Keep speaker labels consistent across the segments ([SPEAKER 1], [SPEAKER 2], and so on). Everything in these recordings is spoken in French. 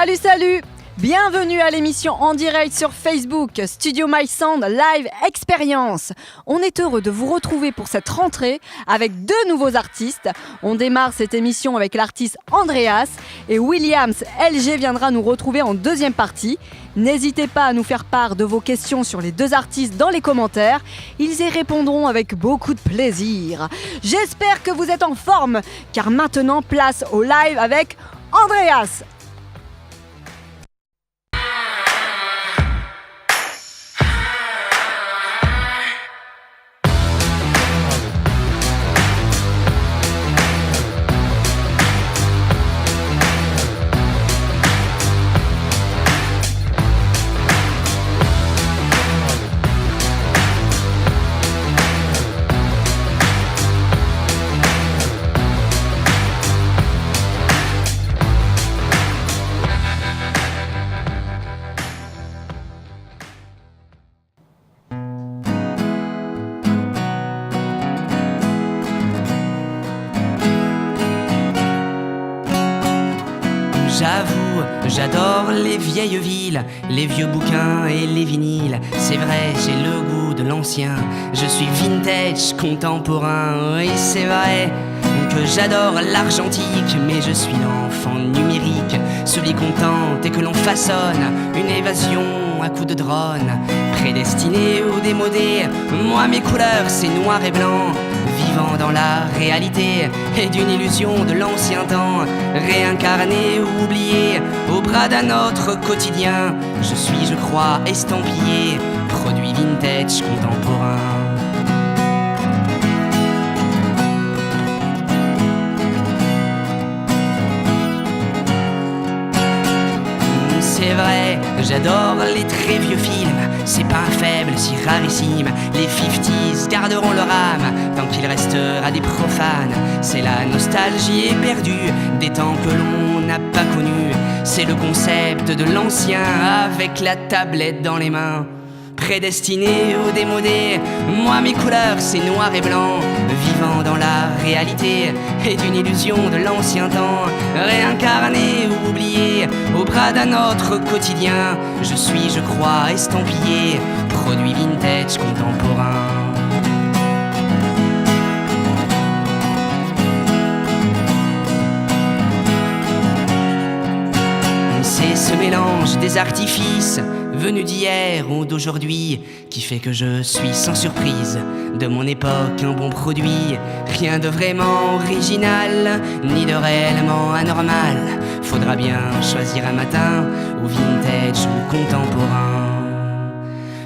[SPEAKER 1] Salut, salut! Bienvenue à l'émission en direct sur Facebook, Studio My Sound Live Experience. On est heureux de vous retrouver pour cette rentrée avec 2 nouveaux artistes. On démarre cette émission avec l'artiste Andreas et Williams LG viendra nous retrouver en deuxième partie. N'hésitez pas à nous faire part de vos questions sur les 2 artistes dans les commentaires. Ils y répondront avec beaucoup de plaisir. J'espère que vous êtes en forme, car maintenant place au live avec Andreas.
[SPEAKER 2] J'avoue, j'adore les vieilles villes, les vieux bouquins et les vinyles. C'est vrai, j'ai le goût de l'ancien, je suis vintage, contemporain. Oui, c'est vrai que j'adore l'argentique, mais je suis l'enfant numérique, celui qu'on tente et que l'on façonne, une évasion à coups de drone. Prédestiné ou démodé, moi mes couleurs c'est noir et blanc, vivant dans la réalité et d'une illusion de l'ancien temps, réincarné ou oublié au bras d'un autre quotidien. Je suis, je crois, estampillé, produit vintage contemporain. C'est vrai, j'adore les très vieux films, c'est pas un faible si rarissime. Les 50s garderont leur âme tant qu'il restera des profanes. C'est la nostalgie éperdue des temps que l'on n'a pas connus. C'est le concept de l'ancien avec la tablette dans les mains. Prédestiné ou démodé, moi mes couleurs c'est noir et blanc, vivant dans la réalité et d'une illusion de l'ancien temps, réincarné ou oublié au bras d'un autre quotidien. Je suis, je crois, estampillé, produit vintage contemporain. C'est ce mélange des artifices venus d'hier ou d'aujourd'hui qui fait que je suis sans surprise de mon époque un bon produit. Rien de vraiment original, ni de réellement anormal. Faudra bien choisir un matin, ou vintage ou contemporain.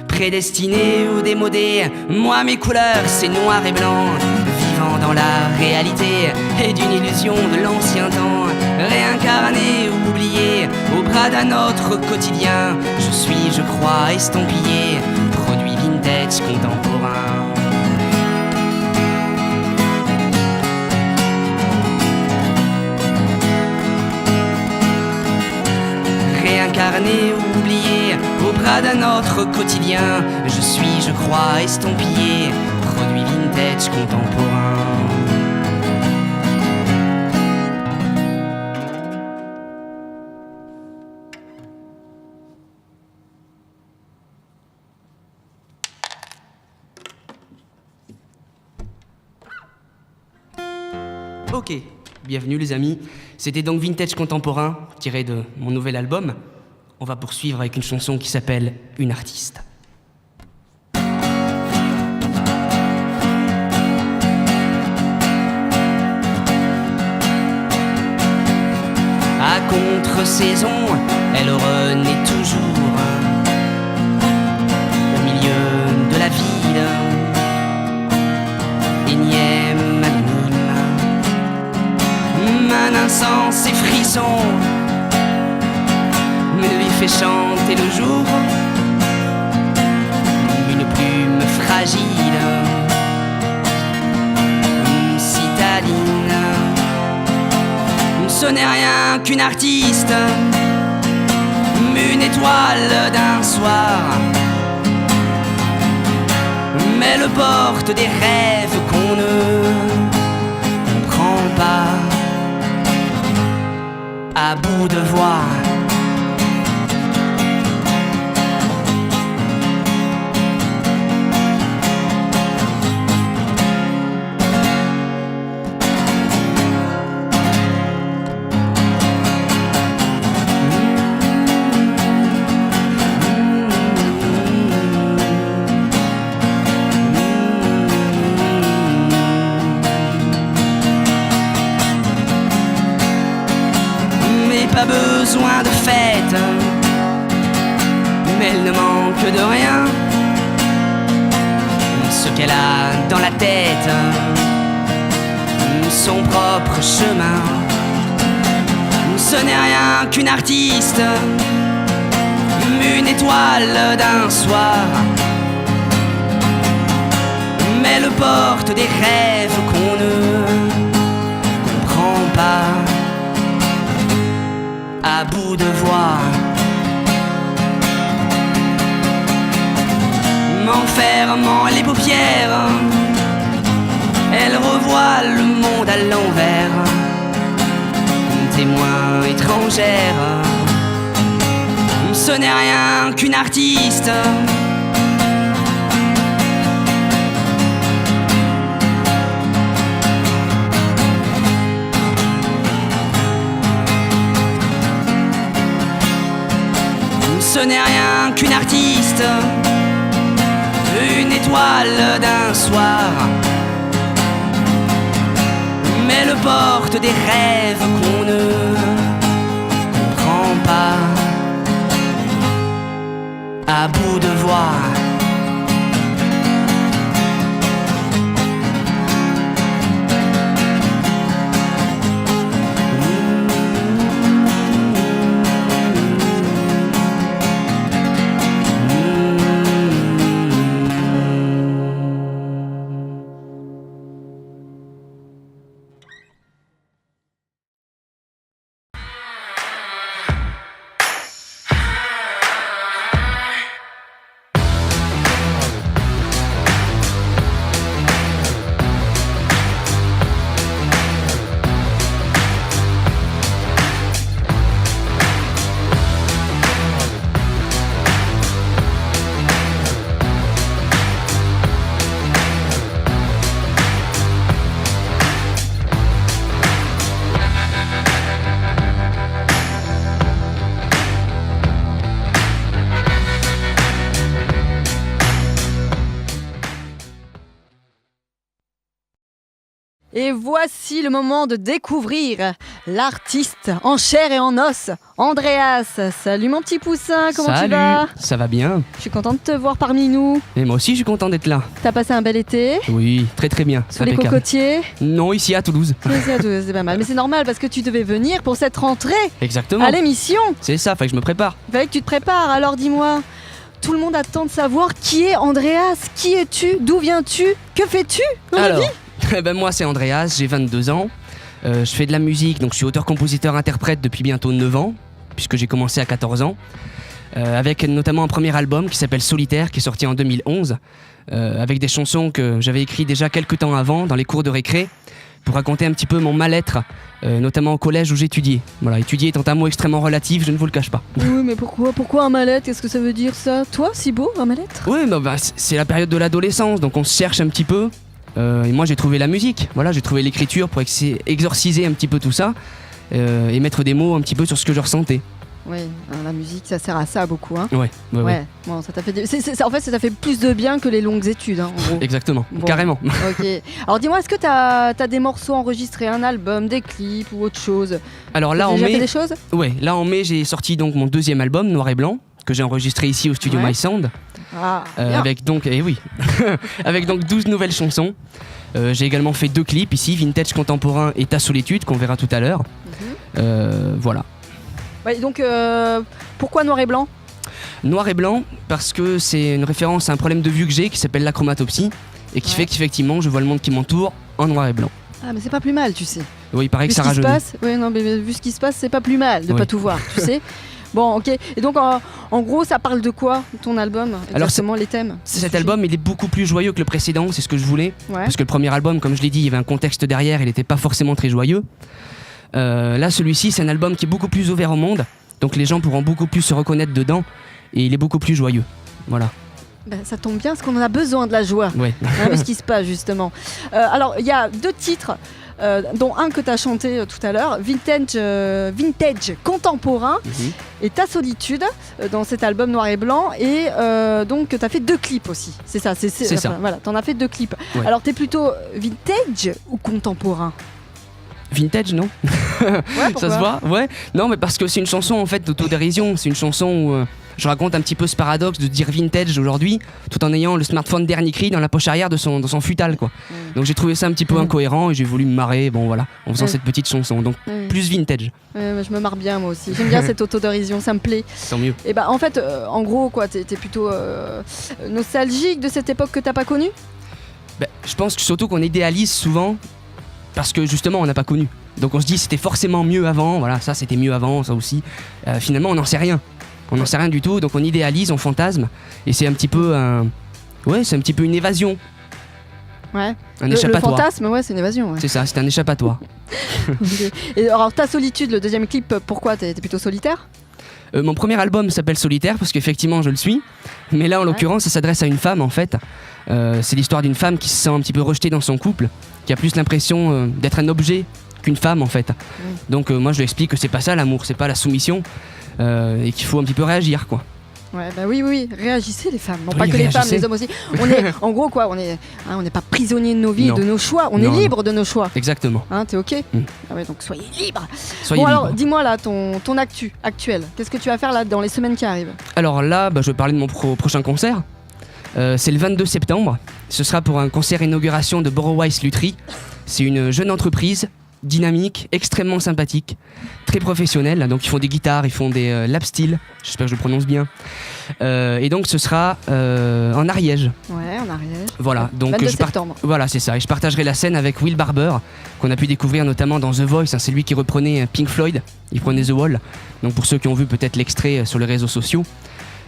[SPEAKER 2] Prédestiné ou démodé, moi mes couleurs c'est noir et blanc, vivant dans la réalité et d'une illusion de l'ancien temps, réincarné ou oublié au bras d'un autre quotidien. Je suis, je crois, estampillé, produit vintage contemporain. Réincarné ou oublié au bras d'un autre quotidien. Je suis, je crois, estampillé, produit vintage contemporain. Ok, bienvenue les amis. C'était donc Vintage Contemporain, tiré de mon nouvel album. On va poursuivre avec une chanson qui s'appelle Une artiste. À contre-saison, elle renaît toujours au milieu de la ville. Énième anonyme, un insensé frisson me lui fait chanter le jour, une plume fragile, citadine. Ce n'est rien qu'une artiste, une étoile d'un soir, mais elle porte des rêves qu'on ne comprend pas. À bout de voix, plein de fêtes, mais elle ne manque de rien. Ce qu'elle a dans la tête, son propre chemin. Ce n'est rien qu'une artiste, une étoile d'un soir, mais elle porte des rêves qu'on ne comprend pas. À bout de voix, m'enfermant les paupières, elle revoit le monde à l'envers, témoin étrangère. Ce n'est rien qu'une artiste, ce n'est rien qu'une artiste, une étoile d'un soir, mais elle porte des rêves qu'on ne comprend pas. À bout de voix,
[SPEAKER 1] Et voici le moment de découvrir l'artiste en chair et en os, Andreas. Salut mon petit poussin, comment tu vas ?
[SPEAKER 2] Ça va bien.
[SPEAKER 1] Je suis contente de te voir parmi nous.
[SPEAKER 2] Et moi aussi je suis content d'être là.
[SPEAKER 1] T'as passé un bel été ?
[SPEAKER 2] Oui, très très bien.
[SPEAKER 1] Sous les cocotiers ?
[SPEAKER 2] Non, ici à Toulouse.
[SPEAKER 1] C'est pas mal, mais c'est normal parce que tu devais venir pour cette rentrée
[SPEAKER 2] Exactement.
[SPEAKER 1] à l'émission.
[SPEAKER 2] C'est ça, fallait que je me prépare.
[SPEAKER 1] Fallait que tu te prépares, alors dis-moi, tout le monde attend de savoir qui est Andreas. Qui es-tu ? D'où viens-tu ? Que fais-tu dans la vie ?
[SPEAKER 2] Moi c'est Andreas, j'ai 22 ans. Je fais de la musique, donc je suis auteur-compositeur-interprète depuis bientôt 9 ans, puisque j'ai commencé à 14 ans. Avec notamment un premier album qui s'appelle Solitaire, qui est sorti en 2011, avec des chansons que j'avais écrites déjà quelques temps avant, dans les cours de récré, pour raconter un petit peu mon mal-être, notamment au collège où j'étudiais. Voilà, étudier étant un mot extrêmement relatif, je ne vous le cache pas.
[SPEAKER 1] Oui, mais pourquoi un mal-être ? Qu'est-ce que ça veut dire ça ? Toi, si beau, un mal-être ?
[SPEAKER 2] Oui, c'est la période de l'adolescence, donc on se cherche un petit peu. Et moi j'ai trouvé la musique, voilà, j'ai trouvé l'écriture pour exorciser un petit peu tout ça et mettre des mots un petit peu sur ce que je ressentais.
[SPEAKER 1] Oui, la musique ça sert à ça beaucoup. Hein.
[SPEAKER 2] Ouais.
[SPEAKER 1] Bon, ça t'a fait en fait ça t'a fait plus de bien que les longues études, hein, en gros.
[SPEAKER 2] Exactement,
[SPEAKER 1] bon.
[SPEAKER 2] Carrément.
[SPEAKER 1] Ok. Alors dis-moi, est-ce que t'as des morceaux enregistrés, un album, des clips ou autre chose ?
[SPEAKER 2] Alors là
[SPEAKER 1] en mai, fait des choses ?
[SPEAKER 2] Ouais, là en mai j'ai sorti donc mon deuxième album Noir et Blanc que j'ai enregistré ici au studio My Sound. Avec donc, avec donc 12 nouvelles chansons. J'ai également fait 2 clips ici, Vintage Contemporain et Ta Solitude, qu'on verra tout à l'heure. Voilà.
[SPEAKER 1] Ouais, donc, pourquoi Noir et Blanc ?
[SPEAKER 2] Noir et Blanc, parce que c'est une référence à un problème de vue que j'ai qui s'appelle l'achromatopsie et qui fait qu'effectivement je vois le monde qui m'entoure en noir et blanc.
[SPEAKER 1] Ah, mais c'est pas plus mal, tu sais.
[SPEAKER 2] Oui, il paraît que ça rajeunit.
[SPEAKER 1] Vu ce qui se passe, c'est pas plus mal de pas tout voir, tu sais. Bon, ok. Et donc, en gros, ça parle de quoi, ton album ? Exactement, les thèmes ?
[SPEAKER 2] Cet album, il est beaucoup plus joyeux que le précédent, c'est ce que je voulais. Ouais. Parce que le premier album, comme je l'ai dit, il y avait un contexte derrière, il n'était pas forcément très joyeux. Là, celui-ci, c'est un album qui est beaucoup plus ouvert au monde. Donc les gens pourront beaucoup plus se reconnaître dedans. Et il est beaucoup plus joyeux. Voilà.
[SPEAKER 1] Ben, ça tombe bien, parce qu'on en a besoin de la joie.
[SPEAKER 2] Ouais.
[SPEAKER 1] Ce qui se passe, justement. Alors, il y a 2 titres. Dont un que tu as chanté tout à l'heure, Vintage Contemporain et Ta Solitude, dans cet album Noir et Blanc, et donc tu as fait 2 clips aussi, c'est ça, c'est ça. Voilà, tu en as fait 2 clips. Ouais. Alors tu es plutôt vintage ou contemporain ?
[SPEAKER 2] Vintage, non?
[SPEAKER 1] Ouais,
[SPEAKER 2] Ça
[SPEAKER 1] pourquoi?
[SPEAKER 2] se voit? Ouais. Non, mais parce que c'est une chanson en fait d'autodérision. C'est une chanson où je raconte un petit peu ce paradoxe de dire vintage aujourd'hui, tout en ayant le smartphone dernier cri dans la poche arrière de son futal, quoi. Donc j'ai trouvé ça un petit peu incohérent et j'ai voulu me marrer, bon voilà, en faisant cette petite chanson. Donc plus vintage.
[SPEAKER 1] Je me marre bien moi aussi. J'aime bien cette autodérision, ça me plaît.
[SPEAKER 2] Tant mieux.
[SPEAKER 1] Et bah en fait, en gros, quoi, t'es plutôt nostalgique de cette époque que t'as pas connue?
[SPEAKER 2] Je pense que surtout qu'on idéalise souvent parce que justement on n'a pas connu. Donc on se dit c'était forcément mieux avant, voilà, ça c'était mieux avant, ça aussi. Finalement on n'en sait rien. On n'en sait rien du tout, donc on idéalise, on fantasme. Et c'est un petit peu c'est un petit peu une évasion.
[SPEAKER 1] Ouais.
[SPEAKER 2] Un
[SPEAKER 1] Le
[SPEAKER 2] échappatoire.
[SPEAKER 1] fantasme, ouais, c'est une évasion. Ouais.
[SPEAKER 2] C'est ça, c'est un échappatoire.
[SPEAKER 1] Et alors ta solitude, le deuxième clip, pourquoi t'es plutôt solitaire?
[SPEAKER 2] Mon premier album s'appelle Solitaire parce qu'effectivement je le suis. Mais là en l'occurrence ça s'adresse à une femme en fait. C'est l'histoire d'une femme qui se sent un petit peu rejetée dans son couple, qui a plus l'impression d'être un objet qu'une femme en fait. Donc moi je lui explique que c'est pas ça l'amour, c'est pas la soumission et qu'il faut un petit peu réagir quoi.
[SPEAKER 1] Ouais, bah oui, réagissez les femmes, non
[SPEAKER 2] Oui,
[SPEAKER 1] pas que les femmes,
[SPEAKER 2] réagissez.
[SPEAKER 1] les hommes aussi. On est, en gros quoi, on n'est pas prisonnier de nos vies,
[SPEAKER 2] Non.
[SPEAKER 1] de nos choix, on
[SPEAKER 2] Non,
[SPEAKER 1] est libre de nos choix.
[SPEAKER 2] Exactement.
[SPEAKER 1] Hein, t'es ok?
[SPEAKER 2] Mm.
[SPEAKER 1] Ah ouais, donc soyez libre.
[SPEAKER 2] Soyez
[SPEAKER 1] Bon alors,
[SPEAKER 2] libre.
[SPEAKER 1] dis-moi là, ton actu actuel, qu'est-ce que tu vas faire là dans les semaines qui arrivent?
[SPEAKER 2] Alors là, je vais parler de mon prochain concert. C'est le 22 septembre. Ce sera pour un concert inauguration de Borrowwise Lutry. C'est une jeune entreprise dynamique, extrêmement sympathique, très professionnelle. Donc ils font des guitares, ils font des lap steel, j'espère que je le prononce bien. Et donc ce sera en Ariège.
[SPEAKER 1] Ouais, en Ariège.
[SPEAKER 2] Voilà, donc
[SPEAKER 1] 22 septembre.
[SPEAKER 2] Voilà, c'est ça. Et je partagerai la scène avec Will Barber, qu'on a pu découvrir notamment dans The Voice. C'est lui qui reprenait Pink Floyd, il prenait The Wall. Donc pour ceux qui ont vu peut-être l'extrait sur les réseaux sociaux.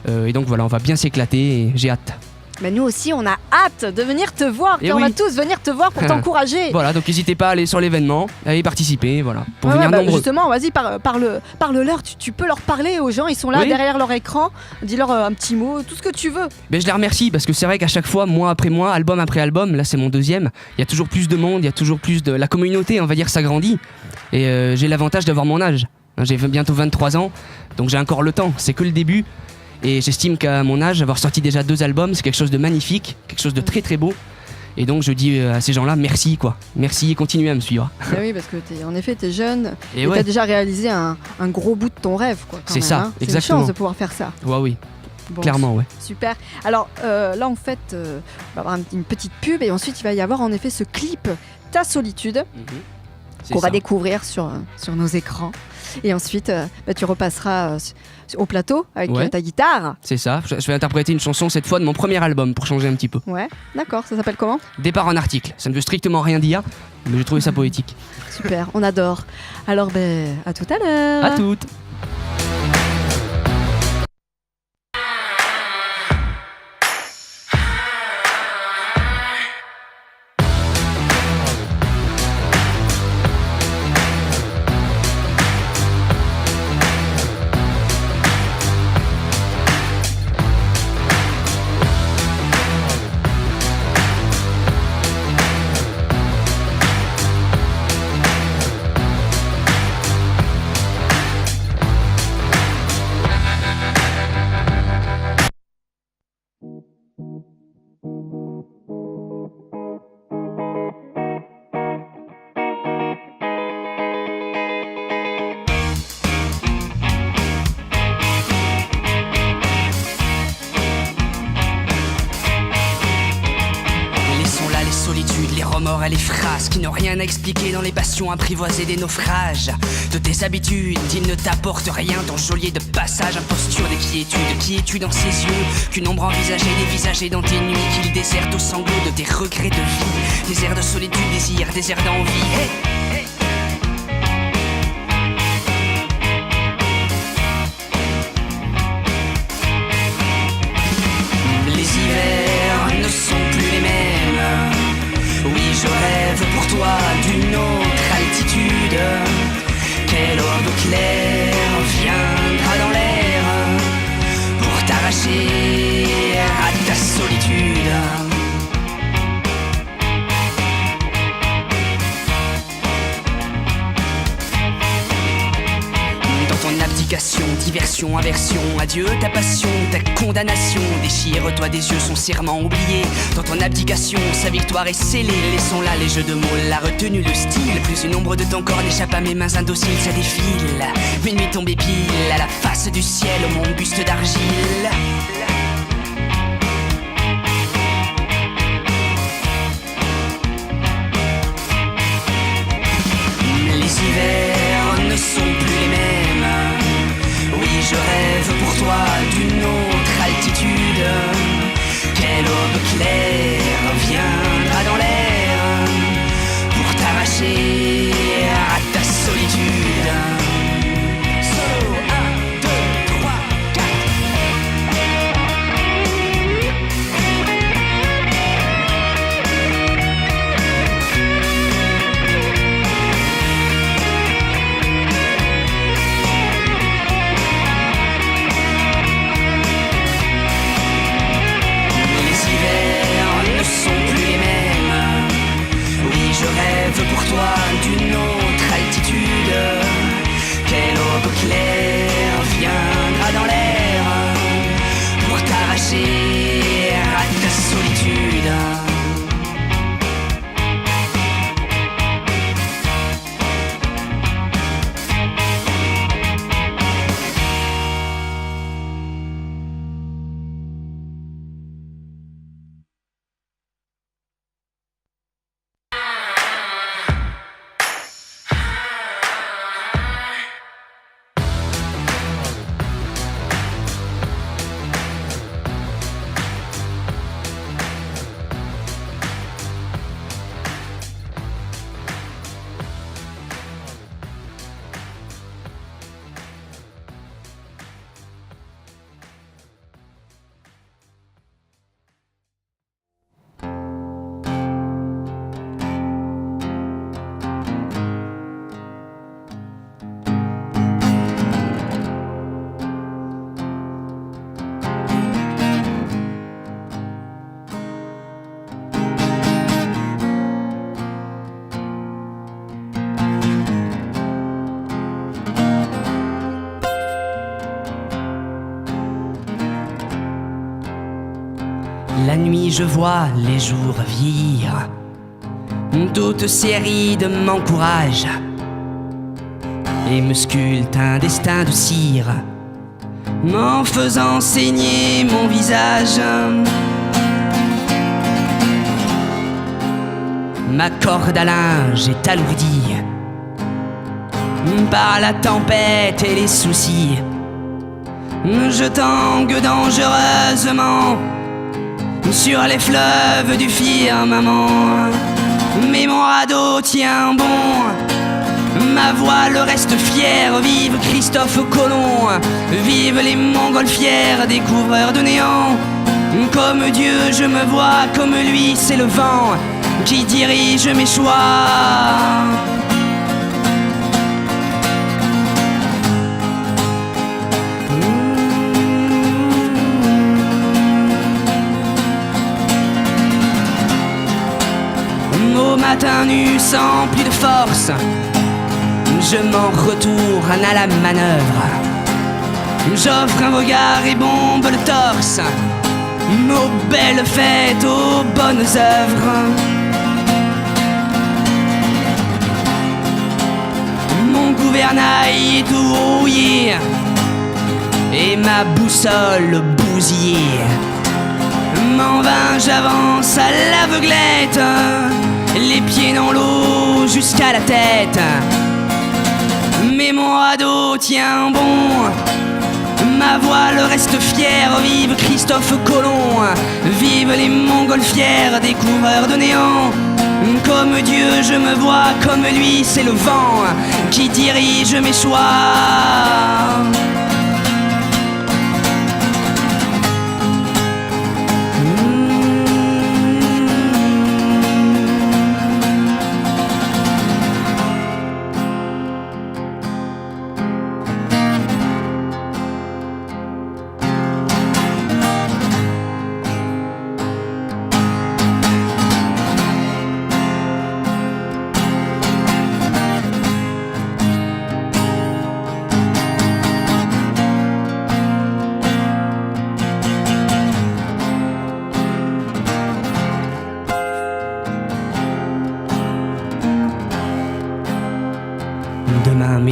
[SPEAKER 2] Et donc voilà, on va bien s'éclater et j'ai hâte.
[SPEAKER 1] Mais nous aussi, on a hâte de venir te voir,
[SPEAKER 2] Et
[SPEAKER 1] car on va
[SPEAKER 2] oui.
[SPEAKER 1] tous venir te voir pour t'encourager.
[SPEAKER 2] Voilà, donc n'hésitez pas à aller sur l'événement, à y participer, voilà, pour
[SPEAKER 1] Ouais,
[SPEAKER 2] venir
[SPEAKER 1] bah,
[SPEAKER 2] nombreux.
[SPEAKER 1] justement, vas-y, parle-leur, tu peux leur parler aux gens, ils sont là
[SPEAKER 2] Oui.
[SPEAKER 1] derrière leur écran, dis-leur un petit mot, tout ce que tu veux.
[SPEAKER 2] Je les remercie parce que c'est vrai qu'à chaque fois, mois après mois, album après album, là c'est mon deuxième, il y a toujours plus de monde, il y a toujours plus de... La communauté, on va dire, s'agrandit. Et j'ai l'avantage d'avoir mon âge. J'ai bientôt 23 ans, donc j'ai encore le temps, c'est que le début. Et j'estime qu'à mon âge, avoir sorti déjà 2 albums, c'est quelque chose de magnifique, quelque chose de très très beau. Et donc je dis à ces gens-là, merci quoi. Merci et continuez à me suivre.
[SPEAKER 1] Bah oui, parce que en effet, t'es jeune
[SPEAKER 2] Et
[SPEAKER 1] et
[SPEAKER 2] ouais.
[SPEAKER 1] t'as déjà réalisé un gros bout de ton rêve, quoi. quand
[SPEAKER 2] C'est
[SPEAKER 1] même,
[SPEAKER 2] ça,
[SPEAKER 1] hein. C'est une
[SPEAKER 2] exactement.
[SPEAKER 1] chance de pouvoir faire ça.
[SPEAKER 2] Ouais, oui,
[SPEAKER 1] Bon,
[SPEAKER 2] clairement, ouais.
[SPEAKER 1] Super. Alors là, en fait, on va avoir une petite pub et ensuite il va y avoir en effet ce clip Ta solitude
[SPEAKER 2] C'est
[SPEAKER 1] qu'on va
[SPEAKER 2] ça.
[SPEAKER 1] découvrir sur nos écrans. Et ensuite, tu repasseras au plateau avec
[SPEAKER 2] Ouais.
[SPEAKER 1] ta guitare.
[SPEAKER 2] C'est ça, je vais interpréter une chanson cette fois de mon premier album pour changer un petit peu.
[SPEAKER 1] Ouais, d'accord. Ça s'appelle comment?
[SPEAKER 2] Départ en article, ça ne veut strictement rien dire, mais j'ai trouvé ça poétique.
[SPEAKER 1] Super, on adore. Alors, à tout à l'heure.
[SPEAKER 2] À toutes.
[SPEAKER 3] Laissons là les solitudes, les remords et les phrases qui n'ont rien à expliquer dans les passions apprivoisées des naufrages. De tes habitudes, ils ne t'apportent rien, ton geôlier de passage, imposture des quiétudes dans ses yeux, qu'une ombre envisagée, dévisagée dans tes nuits, qu'il desserte aux sanglots de tes regrets de vie, des airs de solitude, désir, des airs d'envie. Hey, hey. Les hivers ne sont plus les mêmes. Oui, je rêve pour toi d'une autre altitude. Quel orbe clair viendra dans l'air pour t'arracher à ta solitude. Dans ton abdication, diversion, aversion, adieu ta passion, ta condamnation. Déchire-toi des yeux, son serment oublié. Dans ton abdication, sa victoire est scellée. Laissons là les jeux de mots, la retenue, le style. Plus une ombre de ton corps n'échappe à mes mains indociles, ça défile. Une nuit tombée pile à la face du ciel, mon buste d'argile. Les hivers ne sont plus les mêmes. Oui, je rêve pour toi d'une autre altitude. Quelle aube claire viendra dans l'air pour t'arracher à ta solitude. Solo, 1, 2, 3, 4. Je rêve pour toi d'une autre altitude. Quelle aube claire viendra dans l'air pour t'arracher à ta solitude. La nuit je vois les jours vieillir. Toute série de m'encourage et me sculpte un destin de cire, m'en faisant saigner mon visage. Ma corde à linge est alourdie par la tempête et les soucis. Je tangue dangereusement sur les fleuves du firmament. Mais mon radeau tient bon, ma voile reste fière. Vive Christophe Colomb, vive les montgolfières, découvreurs de néant. Comme Dieu je me vois, comme lui c'est le vent qui dirige mes choix. Au matin nu, sans plus de force, je m'en retourne à la manœuvre. J'offre un regard et bombe le torse aux belles fêtes, aux bonnes œuvres. Mon gouvernail est tout rouillé et ma boussole bousillée. En vain j'avance à l'aveuglette, les pieds dans l'eau jusqu'à la tête. Mais mon radeau tient bon, ma voile reste fière. Vive Christophe Colomb, vive les montgolfières, découvreurs de néant. Comme Dieu je me vois, comme lui c'est le vent qui dirige mes choix.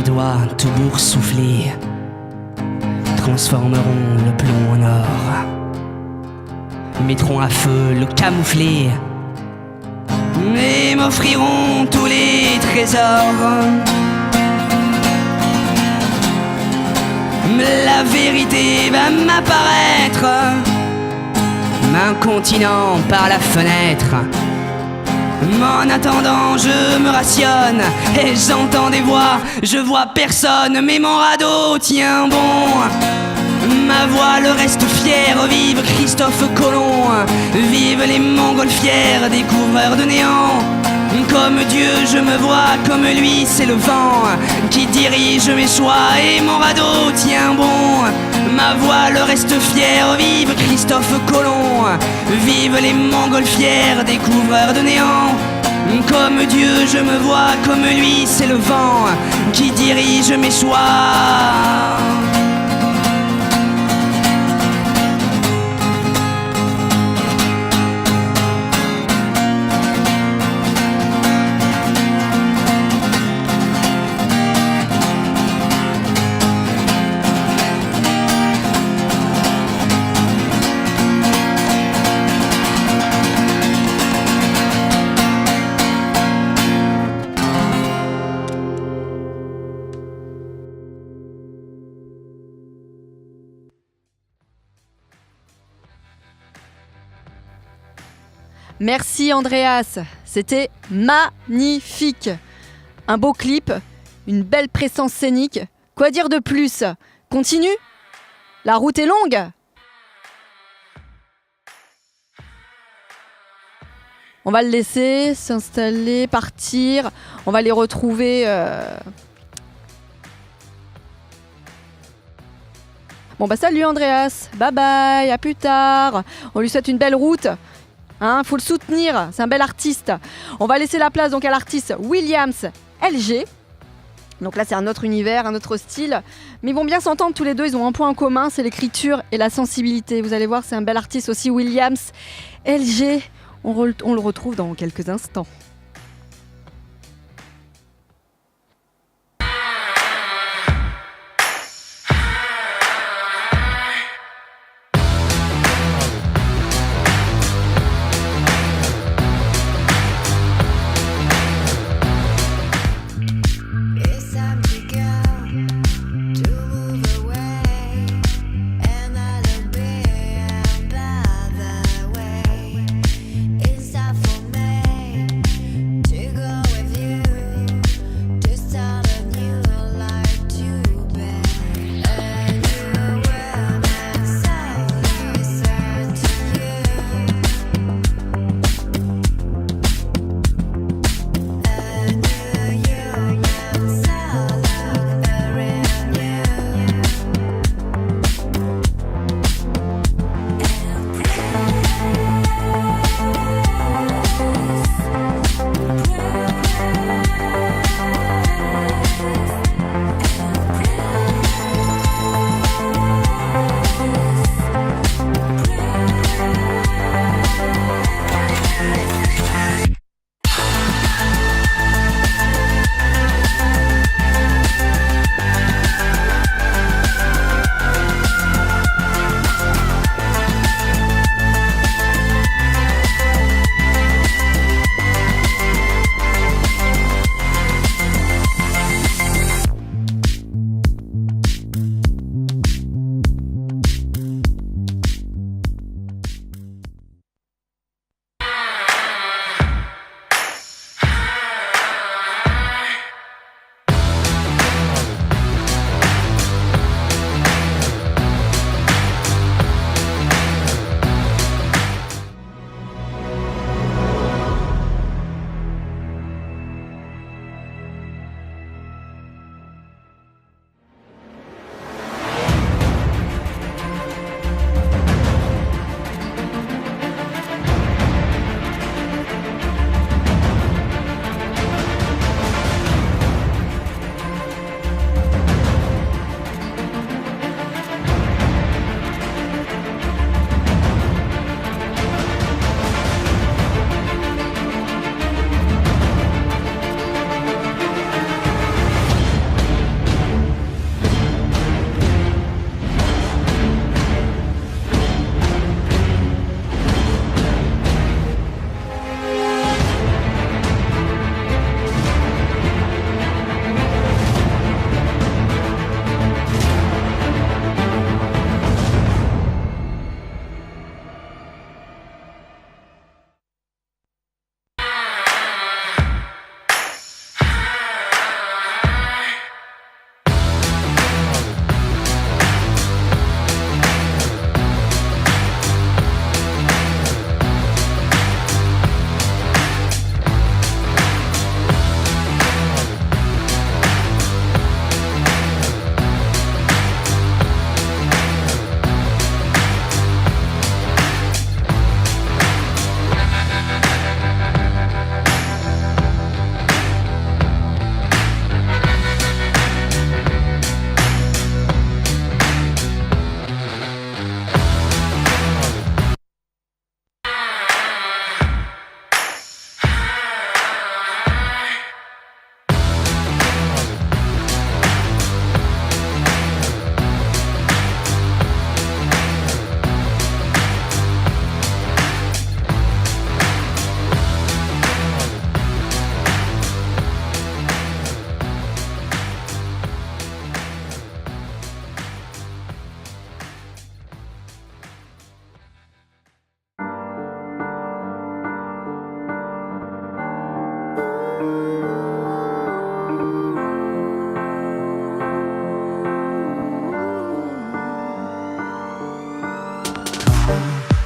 [SPEAKER 2] doigts, tout boursouflés, transformeront le plomb en or, mettront à feu le camouflé et m'offriront tous les trésors. La vérité va m'apparaître, m'incontinent par la fenêtre. En attendant, je me rationne et j'entends des voix, je vois personne, mais mon radeau tient bon. Ma voile reste fière, vive Christophe Colomb, vive les montgolfières, découvreurs de néant. Comme Dieu je me vois, comme lui c'est le vent qui dirige mes choix et mon radeau tient bon. Ma voile reste fière, vive Christophe Colomb, vive les montgolfières, découvreurs de néant. Comme Dieu je me vois, comme lui c'est le vent qui dirige mes choix.
[SPEAKER 1] Merci Andreas, c'était magnifique. Un beau clip, une belle présence scénique. Quoi dire de plus? Continue? La route est longue. On va le laisser s'installer, partir. On va les retrouver. Bon bah salut Andreas, bye bye, à plus tard. On lui souhaite une belle route. Faut le soutenir, c'est un bel artiste. On va laisser la place donc à l'artiste Williams LG. Donc là c'est un autre univers, un autre style. Mais ils vont bien s'entendre tous les deux, ils ont un point en commun, c'est l'écriture et la sensibilité. Vous allez voir, c'est un bel artiste aussi, Williams LG. On le retrouve dans quelques instants.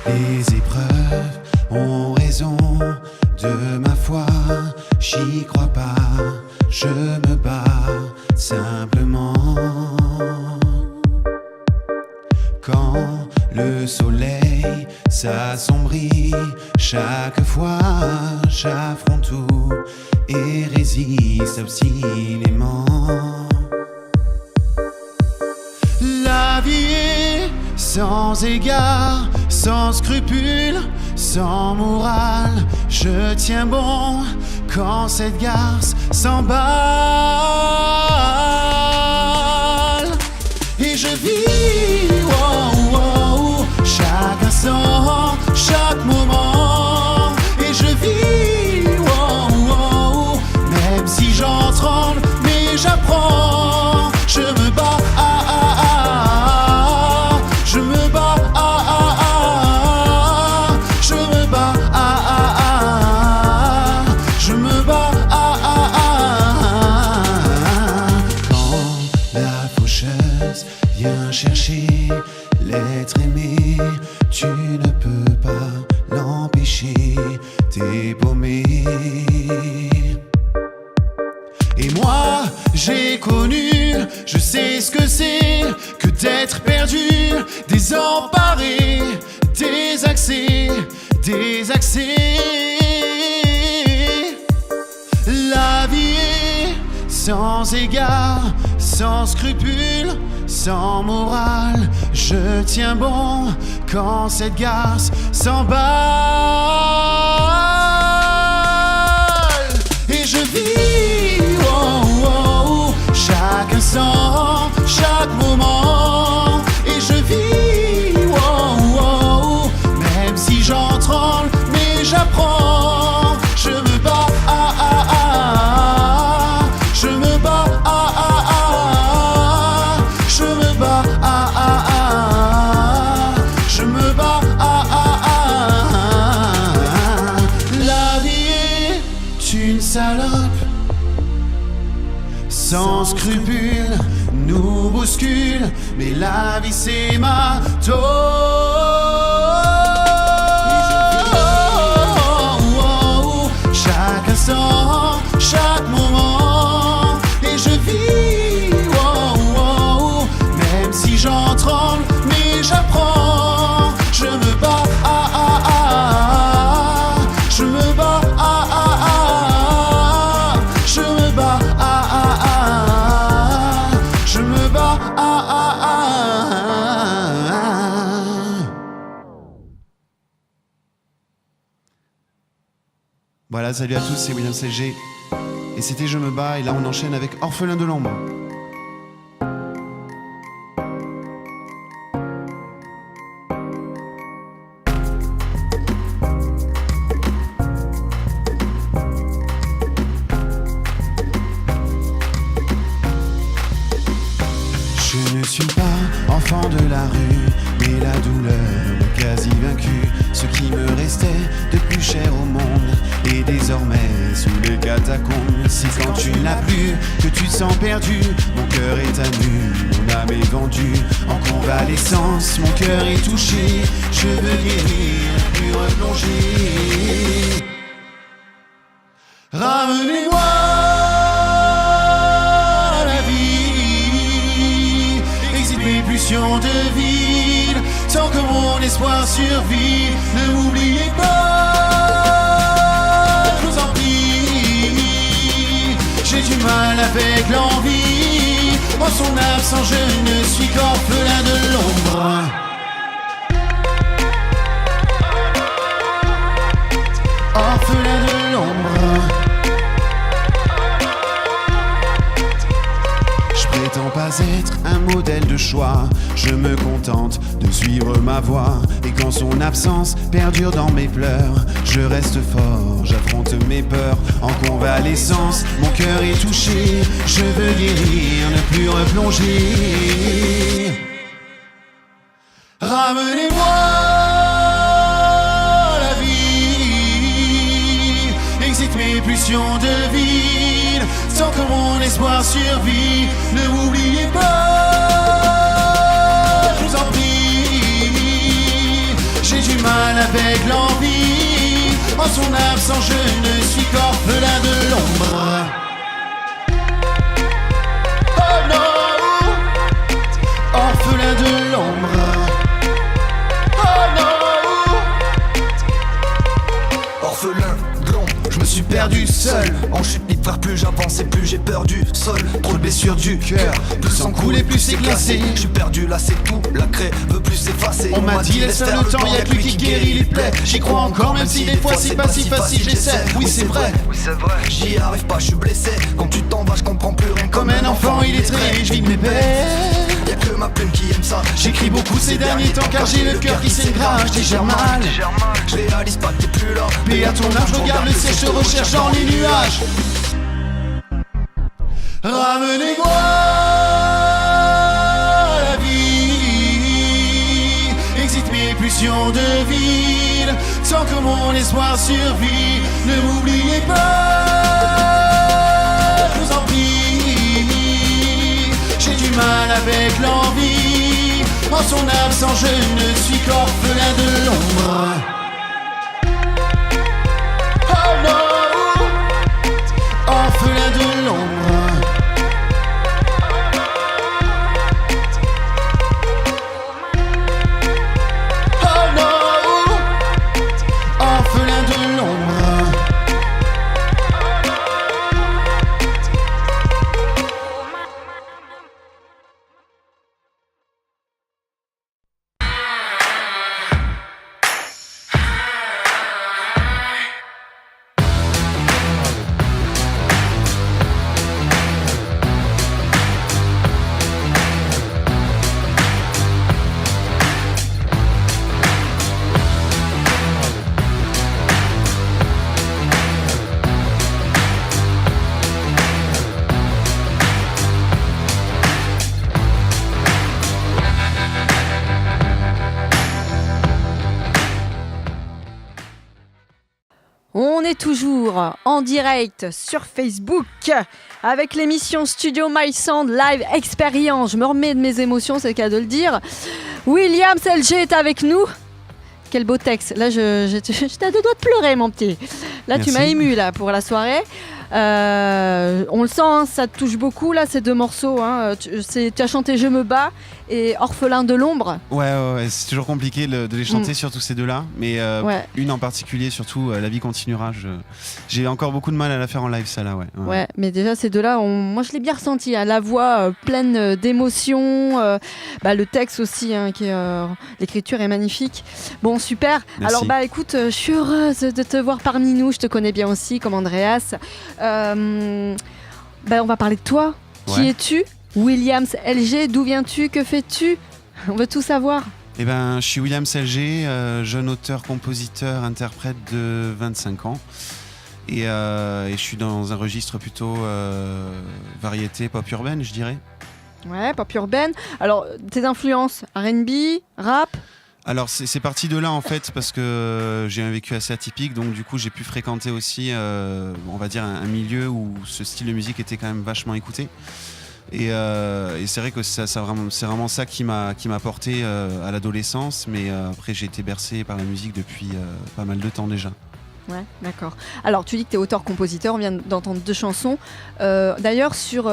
[SPEAKER 4] Les épreuves ont raison de ma foi, j'y crois pas, je me bats simplement. Quand le soleil s'assombrit, chaque fois j'affronte tout et résiste obstinément. La vie est sans égard, sans scrupule, sans morale. Je tiens bon quand cette garce s'emballe. Et je vis, wow, wow, chaque instant, chaque moment. Et je vis, wow, wow, même si j'en tremble, mais j'apprends. Je me bats, je me bats, je me bats, je me bats. Quand la faucheuse vient chercher l'être aimé, tu ne peux pas l'empêcher, t'es paumé. Et moi, j'ai connu, je sais ce que c'est que d'être perdu, désemparé, désaxé, désaxé. La vie est sans égard, sans scrupule, sans morale. Je tiens bon quand cette garce s'emballe. Et je vis, wow, wow, chaque instant, chaque moment. Et je vis, wow, wow, même si j'en tremble, mais j'apprends. Je me bats, je me bats, je me bats, je me bats. La vie est une salope sans scrupules, nous bouscule, mais la vie c'est ma taupe. Chaque instant, chaque moment, et je vis, wow, wow, même si j'en tremble, mais j'apprends. Je me bats, je me bats, je me bats, je me bats. Voilà, salut à tous, c'est William CG. Et c'était Je me bats, et là on enchaîne avec Orphelin de l'ombre. Je ne suis pas enfant de la rue, mais la douleur m'a quasi vaincu. Ce qui me restait de plus cher au monde est désormais sous les catacombes. C'est quand tu n'as plus que tu te sens perdu. Mon cœur est à nu, mon âme est vendue en convalescence. Mon cœur est touché, je veux guérir, plus replonger. Ramenez-moi à la vie, exit mes pulsions de vide, tant que mon espoir survit. Ne m'oubliez pas, je vous en prie, j'ai du mal avec l'envie. En son absence, je ne suis qu'orphelin de l'ombre. Orphelin de l'ombre. Je prétends pas être un modèle de choix, je me contente de suivre ma voie. Et quand son absence perdure dans mes pleurs, je reste fort, j'affronte mes peurs. En convalescence, mon cœur est touché, je veux guérir, ne plus replonger. Ramenez-moi la vie, excite mes pulsions de vide, tant que mon espoir survit. Ne m'oubliez pas, je vous en prie, j'ai J'ai du mal avec l'envie. En son absence, je ne suis qu'orphelin de l'ombre. Oh non, orphelin de l'ombre. Oh non,
[SPEAKER 5] orphelin de l'ombre. Je me suis perdu seul en chute libre, frère, plus j'avance et plus j'ai peur du sol. Trop de blessures du cœur, plus sans couler, plus c'est glacé. Je suis perdu là, c'est tout, la craie veut plus s'effacer.
[SPEAKER 4] On m'a dit laisse faire le temps, y'a que lui qui guérit les plaies. J'y crois encore même si des fois c'est pas si facile, j'essaie. Oui c'est vrai,
[SPEAKER 5] j'y arrive pas, je suis blessé. Quand tu t'en vas, je comprends plus rien.
[SPEAKER 4] Comme un enfant il est très, je vis mes paix.
[SPEAKER 5] Y'a que ma plume qui aime ça.
[SPEAKER 4] J'écris beaucoup ces derniers temps car j'ai le cœur qui s'égrave. Je digère mal,
[SPEAKER 5] je réalise pas que t'es plus là.
[SPEAKER 4] Mais à ton âge, je regarde le ciel, je te recherche dans les nuages. Ramenez-moi la vie, excite mes pulsions de ville, sans que mon espoir survit. Ne m'oubliez pas, je vous en prie. J'ai du mal avec l'envie. En son absence, je ne suis qu'orphelin de l'ombre. Oh non, orphelin de l'ombre.
[SPEAKER 1] On est toujours en direct sur Facebook avec l'émission Studio My Sound Live Expérience. Je me remets de mes émotions, c'est le cas de le dire. Williams LG est avec nous. Quel beau texte. Là, j'étais à deux doigts de pleurer, mon petit. Là, merci. Tu m'as ému là, pour la soirée. On le sent, hein, ça te touche beaucoup là, ces deux morceaux. Hein. Tu as chanté Je me bats et Orphelin de l'ombre.
[SPEAKER 4] Ouais, c'est toujours compliqué de les chanter, surtout ces deux-là. Mais une en particulier, surtout La vie continuera. J'ai encore beaucoup de mal à la faire en live, ça là. Ouais,
[SPEAKER 1] mais déjà ces deux-là, moi je l'ai bien ressenti. Hein, la voix pleine d'émotion, le texte aussi, hein, l'écriture est magnifique. Bon, super.
[SPEAKER 4] Merci.
[SPEAKER 1] Alors écoute, je suis heureuse de te voir parmi nous. Je te connais bien aussi, comme Andreas. On va parler de toi. Ouais. Qui es-tu ? Williams LG, d'où viens-tu ? Que fais-tu ? On veut tout savoir.
[SPEAKER 4] Je suis Williams LG, jeune auteur, compositeur, interprète de 25 ans. Et je suis dans un registre plutôt variété pop urbaine, je dirais.
[SPEAKER 1] Ouais, pop urbaine. Alors, tes influences, R&B, rap ?
[SPEAKER 4] Alors c'est parti de là en fait parce que j'ai un vécu assez atypique, donc du coup j'ai pu fréquenter aussi on va dire un milieu où ce style de musique était quand même vachement écouté et c'est vrai que c'est vraiment ça qui m'a porté à l'adolescence, mais après j'ai été bercé par la musique depuis pas mal de temps déjà.
[SPEAKER 1] Ouais, d'accord. Alors, tu dis que tu es auteur-compositeur, on vient d'entendre 2 chansons. D'ailleurs, sur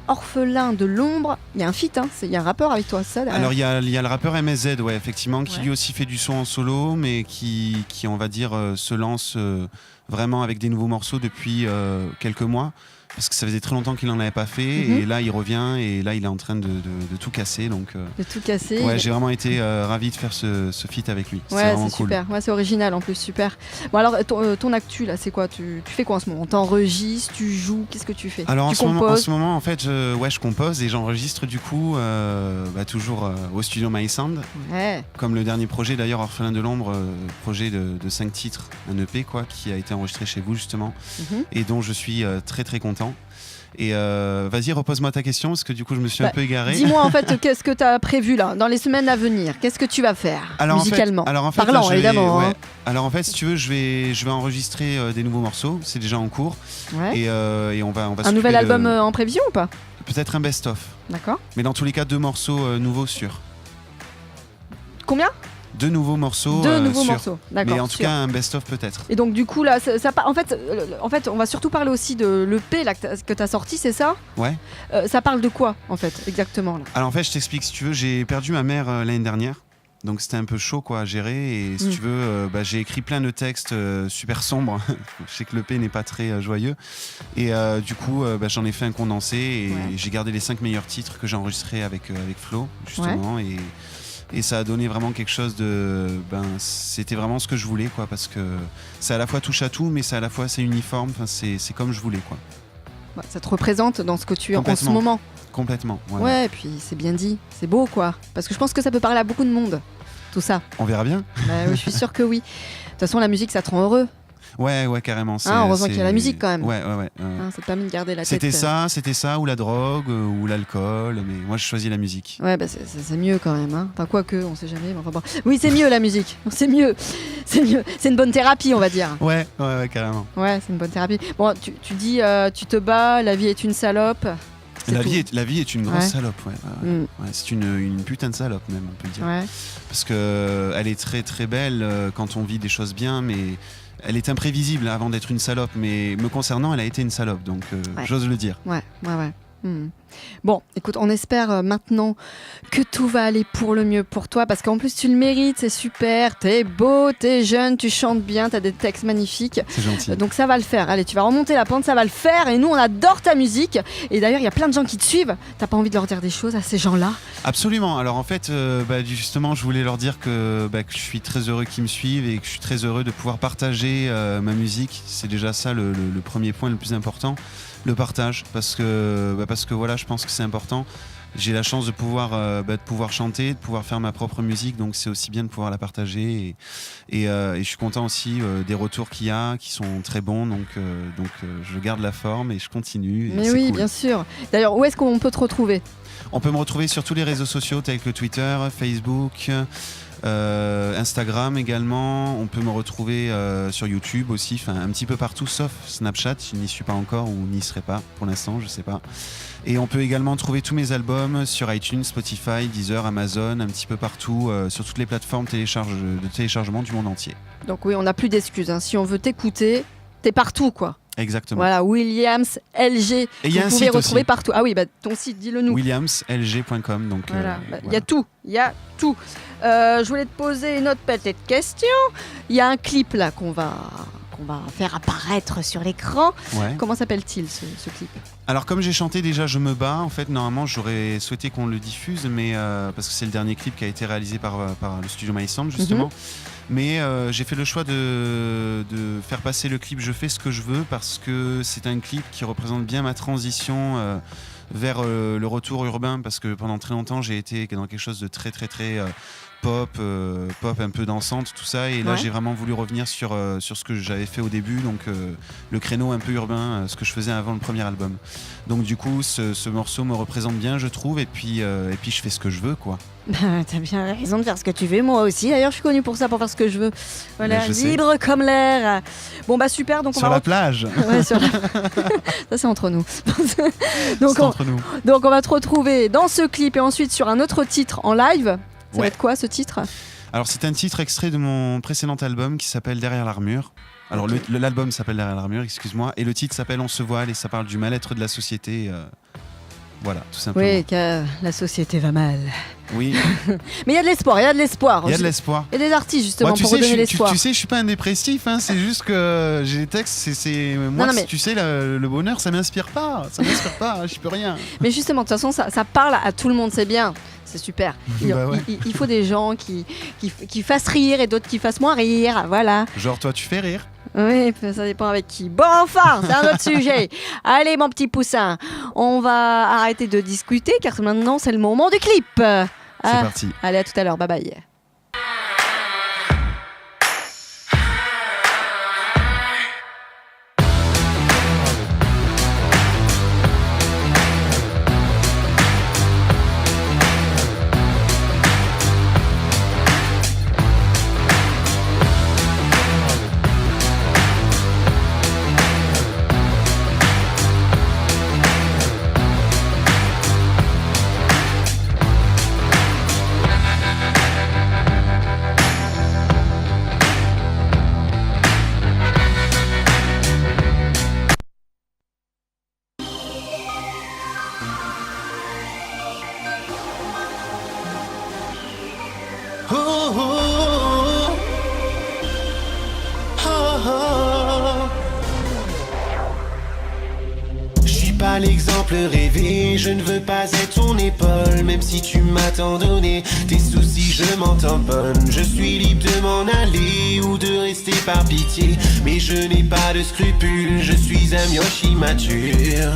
[SPEAKER 1] Orphelin de l'ombre, il y a un feat, hein, il y a un rappeur avec toi, ça derrière.
[SPEAKER 4] Alors, il y a le rappeur MSZ, ouais, effectivement, qui lui aussi fait du son en solo, mais qui on va dire, se lance vraiment avec des nouveaux morceaux depuis quelques mois. Parce que ça faisait très longtemps qu'il n'en avait pas fait, et là il revient, et là il est en train de tout casser. Donc,
[SPEAKER 1] de tout casser.
[SPEAKER 4] Ouais, j'ai vraiment été ravi de faire ce feat avec lui.
[SPEAKER 1] Ouais, c'est vraiment cool. Super. Ouais, c'est original en plus, super. Bon, alors ton actu là, c'est quoi ? Tu fais quoi en ce moment ? T'enregistres, tu joues, qu'est-ce que tu fais ?
[SPEAKER 4] Alors en ce moment, en fait, je compose et j'enregistre du coup toujours au studio My Sound. Ouais. Comme le dernier projet d'ailleurs, Orphelin de l'ombre, projet de 5 titres, un EP quoi, qui a été enregistré chez vous justement, et dont je suis très très content. Et vas-y, repose-moi ta question parce que du coup je me suis un peu égaré.
[SPEAKER 1] Dis-moi en fait, qu'est-ce que tu as prévu là dans les semaines à venir ? Qu'est-ce que tu vas faire musicalement ? Parlant évidemment.
[SPEAKER 4] Ouais. Alors en fait, si tu veux, je vais enregistrer des nouveaux morceaux. C'est déjà en cours. Ouais. Et on va
[SPEAKER 1] un nouvel album en prévision ou pas ?
[SPEAKER 4] Peut-être un best-of.
[SPEAKER 1] D'accord.
[SPEAKER 4] Mais dans tous les cas, 2 morceaux nouveaux sûrs.
[SPEAKER 1] Combien ?
[SPEAKER 4] 2 nouveaux morceaux.
[SPEAKER 1] Morceaux, d'accord.
[SPEAKER 4] Mais en tout cas, un best-of peut-être.
[SPEAKER 1] Et donc du coup là, en fait, on va surtout parler aussi de l'EP là, que tu as sorti, c'est ça ?
[SPEAKER 4] Ouais.
[SPEAKER 1] Ça parle de quoi en fait, exactement là ?
[SPEAKER 4] Alors en fait, je t'explique si tu veux, j'ai perdu ma mère l'année dernière. Donc c'était un peu chaud quoi, à gérer et si tu veux, j'ai écrit plein de textes super sombres. Je sais que l'EP n'est pas très joyeux et du coup j'en ai fait un condensé et j'ai gardé les 5 meilleurs titres que j'ai enregistrés avec Flo justement et ça a donné vraiment quelque chose de c'était vraiment ce que je voulais quoi, parce que c'est à la fois touche à tout mais c'est à la fois c'est uniforme, c'est comme je voulais quoi.
[SPEAKER 1] Ça te représente dans ce que tu es en ce moment.
[SPEAKER 4] Complètement.
[SPEAKER 1] Ouais, et puis c'est bien dit, c'est beau quoi. Parce que je pense que ça peut parler à beaucoup de monde, tout ça.
[SPEAKER 4] On verra bien.
[SPEAKER 1] Oui, je suis sûre que oui. De toute façon, la musique, ça te rend heureux.
[SPEAKER 4] Ouais, carrément.
[SPEAKER 1] Heureusement qu'il y a la musique quand même.
[SPEAKER 4] Ouais.
[SPEAKER 1] Ça te permet de garder la tête.
[SPEAKER 4] C'était ça, ou la drogue, ou l'alcool. Mais moi, je choisis la musique.
[SPEAKER 1] Ouais, c'est mieux quand même. Hein. Enfin, quoique, on sait jamais. Enfin, bon. Oui, c'est mieux la musique. C'est mieux. C'est une bonne thérapie, on va dire.
[SPEAKER 4] Ouais, carrément.
[SPEAKER 1] Ouais, c'est une bonne thérapie. Bon, tu dis, tu te bats, la vie est une salope.
[SPEAKER 4] La vie est une grosse salope, ouais, c'est une putain de salope même, on peut le dire.
[SPEAKER 1] Ouais.
[SPEAKER 4] Parce que elle est très très belle quand on vit des choses bien, mais elle est imprévisible avant d'être une salope. Mais me concernant, elle a été une salope, donc j'ose le dire.
[SPEAKER 1] Ouais. Bon, écoute, on espère maintenant que tout va aller pour le mieux pour toi, parce qu'en plus tu le mérites, c'est super, t'es beau, t'es jeune, tu chantes bien, t'as des textes magnifiques.
[SPEAKER 4] C'est gentil.
[SPEAKER 1] Donc ça va le faire, allez, tu vas remonter la pente, ça va le faire, et nous on adore ta musique. Et d'ailleurs, il y a plein de gens qui te suivent, t'as pas envie de leur dire des choses à ces gens-là ?
[SPEAKER 4] Absolument, alors en fait, justement, je voulais leur dire que je suis très heureux qu'ils me suivent et que je suis très heureux de pouvoir partager ma musique. C'est déjà ça le premier point le plus important. Le partage, parce que voilà, je pense que c'est important. J'ai la chance de pouvoir chanter, de pouvoir faire ma propre musique, donc c'est aussi bien de pouvoir la partager. Et je suis content aussi des retours qu'il y a, qui sont très bons, donc je garde la forme et je continue.
[SPEAKER 1] Mais oui, cool. Bien sûr. D'ailleurs, où est-ce qu'on peut te retrouver ?
[SPEAKER 4] On peut me retrouver sur tous les réseaux sociaux, tels que Twitter, Facebook, Instagram également. On peut me retrouver sur YouTube aussi, un petit peu partout sauf Snapchat. Je n'y suis pas encore ou n'y serai pas pour l'instant, je sais pas. Et on peut également trouver tous mes albums sur iTunes, Spotify, Deezer, Amazon, un petit peu partout, sur toutes les plateformes de téléchargement du monde entier. Donc
[SPEAKER 1] oui, on n'a plus d'excuses. Hein. Si on veut t'écouter, t'es partout quoi.
[SPEAKER 4] Exactement.
[SPEAKER 1] Voilà, Williams LG.
[SPEAKER 4] Et il y a un
[SPEAKER 1] pouvez
[SPEAKER 4] site
[SPEAKER 1] retrouver
[SPEAKER 4] aussi.
[SPEAKER 1] Partout. Ah oui, ton site, dis-le nous.
[SPEAKER 4] WilliamsLG.com. Donc
[SPEAKER 1] voilà. Il y a tout. Je voulais te poser une autre petite question. Il y a un clip là qu'on va faire apparaître sur l'écran.
[SPEAKER 4] Ouais.
[SPEAKER 1] Comment s'appelle-t-il ce clip ?
[SPEAKER 4] Alors comme j'ai chanté déjà Je me bats, en fait normalement j'aurais souhaité qu'on le diffuse, mais parce que c'est le dernier clip qui a été réalisé par le studio My Sound justement. Mais j'ai fait le choix de faire passer le clip Je fais ce que je veux, parce que c'est un clip qui représente bien ma transition vers le retour urbain, parce que pendant très longtemps j'ai été dans quelque chose de très très très pop un peu dansante, tout ça, et là j'ai vraiment voulu revenir sur ce que j'avais fait au début, donc le créneau un peu urbain, ce que je faisais avant le premier album. Donc du coup ce morceau me représente bien, je trouve, et puis je fais ce que je veux quoi.
[SPEAKER 1] T'as bien raison de faire ce que tu veux, moi aussi d'ailleurs je suis connue pour ça, pour faire ce que je veux. Voilà, libre
[SPEAKER 4] sais.
[SPEAKER 1] Comme l'air. Bon super, donc
[SPEAKER 4] sur la plage.
[SPEAKER 1] Ouais, ça c'est entre nous. Donc,
[SPEAKER 4] c'est entre nous.
[SPEAKER 1] Donc on va te retrouver dans ce clip et ensuite sur un autre titre en live. Ça va être quoi ce titre ?
[SPEAKER 4] Alors c'est un titre extrait de mon précédent album qui s'appelle Derrière l'armure. Alors l'album s'appelle Derrière l'armure, excuse-moi, et le titre s'appelle On se voile, et ça parle du mal-être de la société. Voilà, tout simplement.
[SPEAKER 1] Oui, car la société va mal.
[SPEAKER 4] Oui.
[SPEAKER 1] Mais il y a de l'espoir, il y a de l'espoir.
[SPEAKER 4] Il y a de l'espoir.
[SPEAKER 1] Il y a des artistes justement pour redonner l'espoir.
[SPEAKER 4] Tu sais, je suis pas un dépressif, hein, c'est juste que j'ai des textes, moi, mais... tu sais, le bonheur, ça m'inspire pas, je peux rien.
[SPEAKER 1] Mais justement, de toute façon, ça parle à tout le monde, c'est bien. C'est super. Il faut des gens qui fassent rire et d'autres qui fassent moins rire, voilà.
[SPEAKER 4] Genre toi, tu fais rire.
[SPEAKER 1] Oui, ça dépend avec qui. Bon, enfin, c'est un autre sujet. Allez, mon petit poussin, on va arrêter de discuter car maintenant, c'est le moment du clip. C'est
[SPEAKER 4] parti.
[SPEAKER 1] Allez, à tout à l'heure. Bye bye.
[SPEAKER 4] pas l'exemple rêvé. Je ne veux pas être ton épaule, même si tu m'as tant donné. Tes soucis, je m'en tamponne. Je suis libre de m'en aller ou de rester par pitié. Mais je n'ai pas de scrupules, je suis un mioche immature.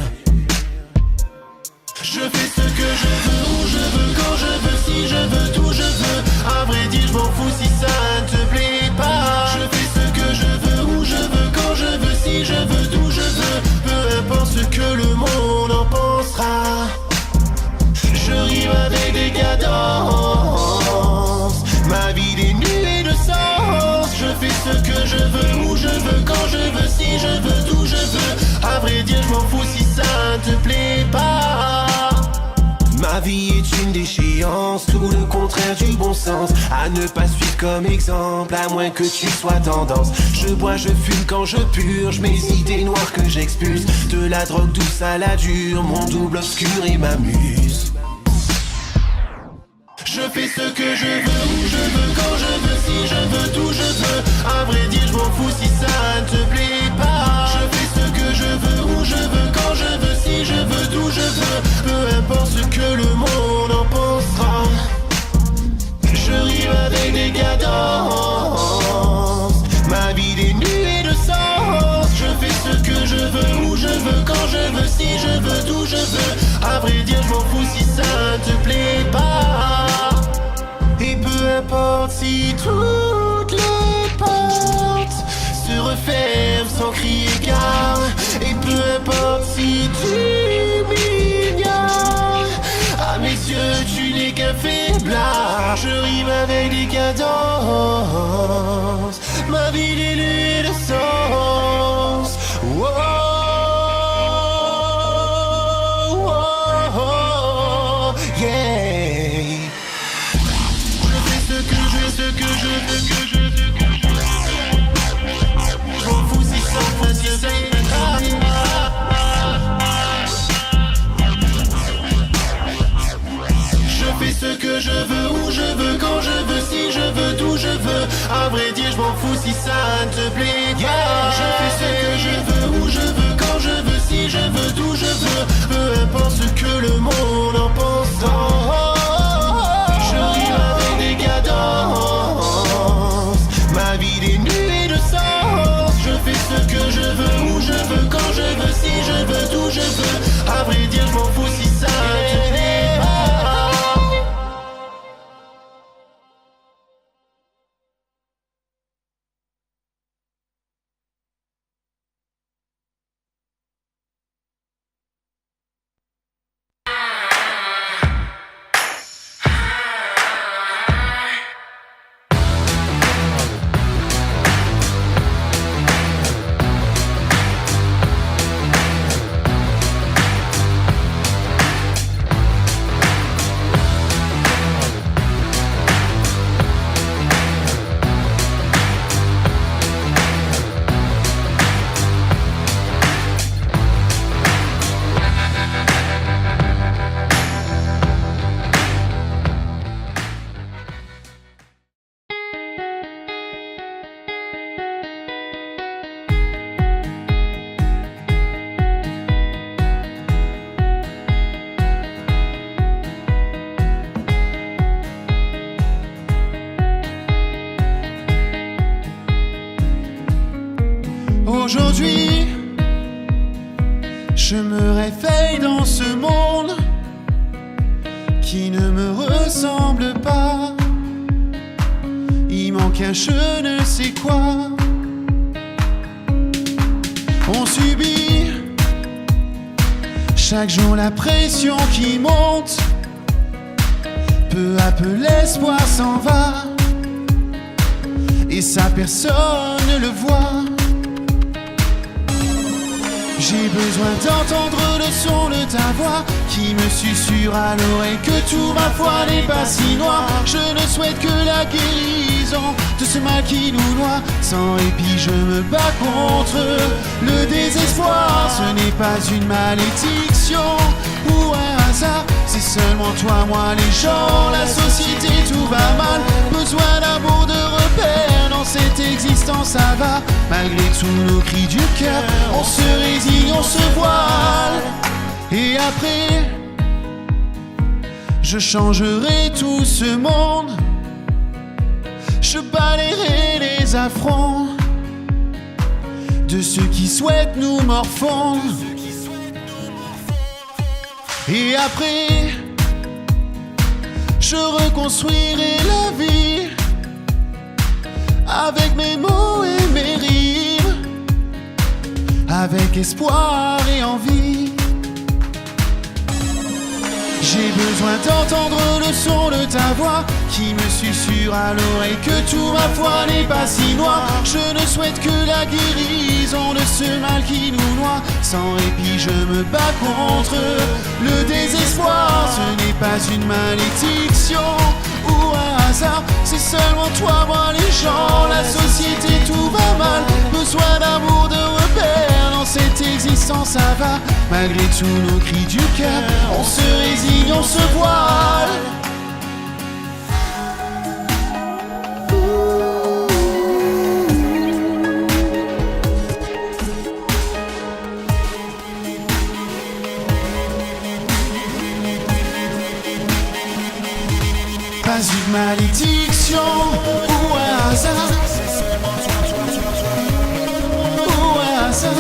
[SPEAKER 4] Je fais ce que je veux, où je veux, quand je veux, si je veux, d'où je veux. À vrai dire, je m'en fous si ça ne te plaît pas. Je fais ce que je veux, où je veux, quand je veux, si je veux, d'où je veux. Peu importe ce que le monde en pensera. Je rime avec des cadences. Ma vie dénuée de sens. Je fais ce que je veux, où je veux, quand je veux, si je veux, d'où je veux. À vrai dire, je m'en fous si ça ne te plaît pas. Ma vie est une déchéance, tout le contraire du bon sens. À ne pas suivre comme exemple, à moins que tu sois tendance. Je bois, je fume quand je purge mes idées noires que j'expulse. De la drogue douce à la dure, mon double obscur et m'amuse. Je fais ce que je veux, où je veux, quand je veux, si je veux, d'où je veux. À vrai dire, je m'en fous si ça ne te plaît pas. Je fais ce que je veux, où je veux, quand je veux, si je veux, d'où je veux. Peu importe ce que le monde en pensera. Je rime avec des cadences. Ma vie dénuée de sens. Je fais ce que je veux, où je veux, quand je veux, si je veux, d'où je veux. À vrai dire, je m'en fous si ça ne te plaît pas. Et peu importe si toutes les portes se referment sans crier gare. Et peu importe si tu m'ignores, à mes yeux tu n'es qu'un faiblard. Je rime avec des cadences. Ma vie dénuée de sens. Oh, oh, oh, yeah. Ce que je veux, je m'en fous si ça ne te plaît pas. Je fais ce que je veux, où je veux, quand je veux, si je veux, d'où je veux. À vrai dire, je m'en fous si ça ne te plaît pas. Je fais ce que je veux, où je veux, quand je veux, si je veux, d'où je veux. Peu importe ce que le monde en pensera. Ma vie dénuée de sens. Je fais ce que je veux, où je veux, quand je veux, si je veux, d'où je veux. À vrai dire, je m'en fous si ça te plaît pas. Aujourd'hui, je me réveille dans ce monde qui ne me ressemble pas. Il manque un je ne sais quoi. On subit chaque jour la pression qui monte. Peu à peu l'espoir s'en va, et ça personne ne le voit. J'ai besoin d'entendre le son de ta voix qui me susurre à l'oreille que tout ma foi n'est pas si noir. Je ne souhaite que la guérison de ce mal qui nous noie. Sans répit je me bats contre le désespoir. Ce n'est pas une malédiction ou un hasard, c'est seulement toi, moi, les gens, la société, tout va mal. Besoin d'amour, de repères dans cette existence, ça va. Malgré tous nos cris du cœur, on se résigne, on se voile. Et après, je changerai tout ce monde. Je balayerai les affronts de ceux qui souhaitent nous morfondre. Et après, je reconstruirai la vie avec mes mots et mes rimes, avec espoir et envie. J'ai besoin d'entendre le son de ta voix qui me susurre à l'oreille que tout ma foi n'est pas si noir. Je ne souhaite que la guérison de ce mal qui nous noie. Sans répit je me bats contre le désespoir. Ce n'est pas une malédiction ou un hasard, c'est seulement toi, moi, les gens, la société, tout va mal. Besoin d'amour, de repères dans cette existence, ça va. Malgré tous nos cris du cœur, on se résigne, on se voile. Pas une malédiction ou un hasard, ou un hasard.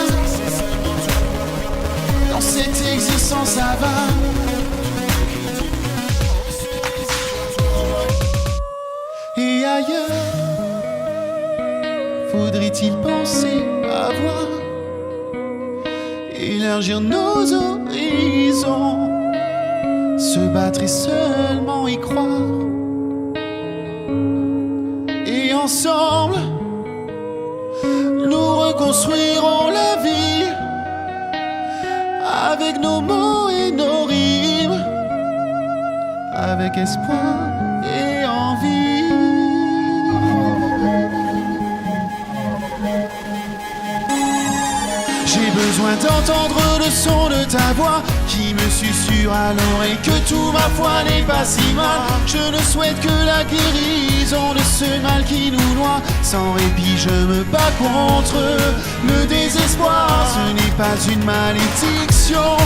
[SPEAKER 4] Dans cette existence, ça va. Et ailleurs, faudrait-il penser à voir, élargir nos horizons, se battre et seulement y croire. Et ensemble, nous reconstruirons la vie avec nos mots et nos rimes, avec espoir et envie. J'ai besoin d'entendre le son de ta voix qui me susurre à l'oreille que tout ma foi n'est pas si mal. Je ne souhaite que la guérison de ce mal qui nous noie. Sans répit je me bats contre le désespoir. Ce n'est pas une malédiction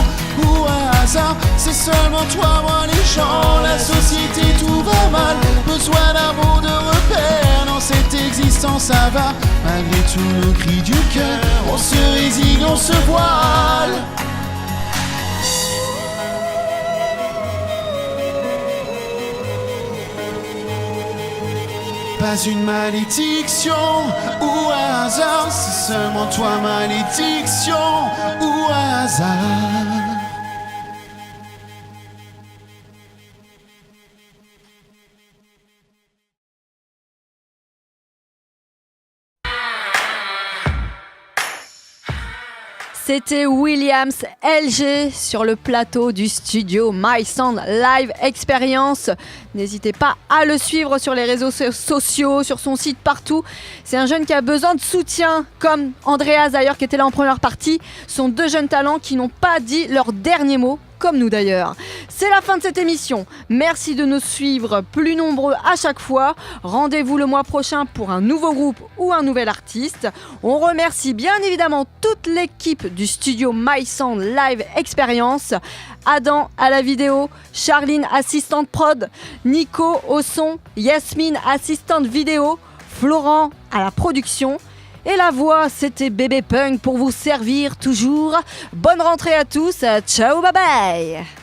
[SPEAKER 4] ou un hasard, c'est seulement toi, moi, les gens, la société, tout va mal. Besoin d'amour, de repères dans cette existence, ça va. Malgré tous nos cris du cœur, on se résigne, on se voile. Pas une malédiction ou un hasard, c'est seulement toi, malédiction ou un hasard.
[SPEAKER 1] C'était Williams LG sur le plateau du studio My Sound Live Experience. N'hésitez pas à le suivre sur les réseaux sociaux, sur son site, partout. C'est un jeune qui a besoin de soutien, comme Andreas d'ailleurs qui était là en première partie. Ce sont deux jeunes talents qui n'ont pas dit leur dernier mot, comme nous d'ailleurs. C'est la fin de cette émission. Merci de nous suivre plus nombreux à chaque fois. Rendez-vous le mois prochain pour un nouveau groupe ou un nouvel artiste. On remercie bien évidemment toute l'équipe du studio My Sound Live Experience. Adam à la vidéo, Charline assistante prod, Nico au son, Yasmine assistante vidéo, Florent à la production. Et la voix, c'était Bébé Punk pour vous servir toujours. Bonne rentrée à tous. Ciao, bye bye.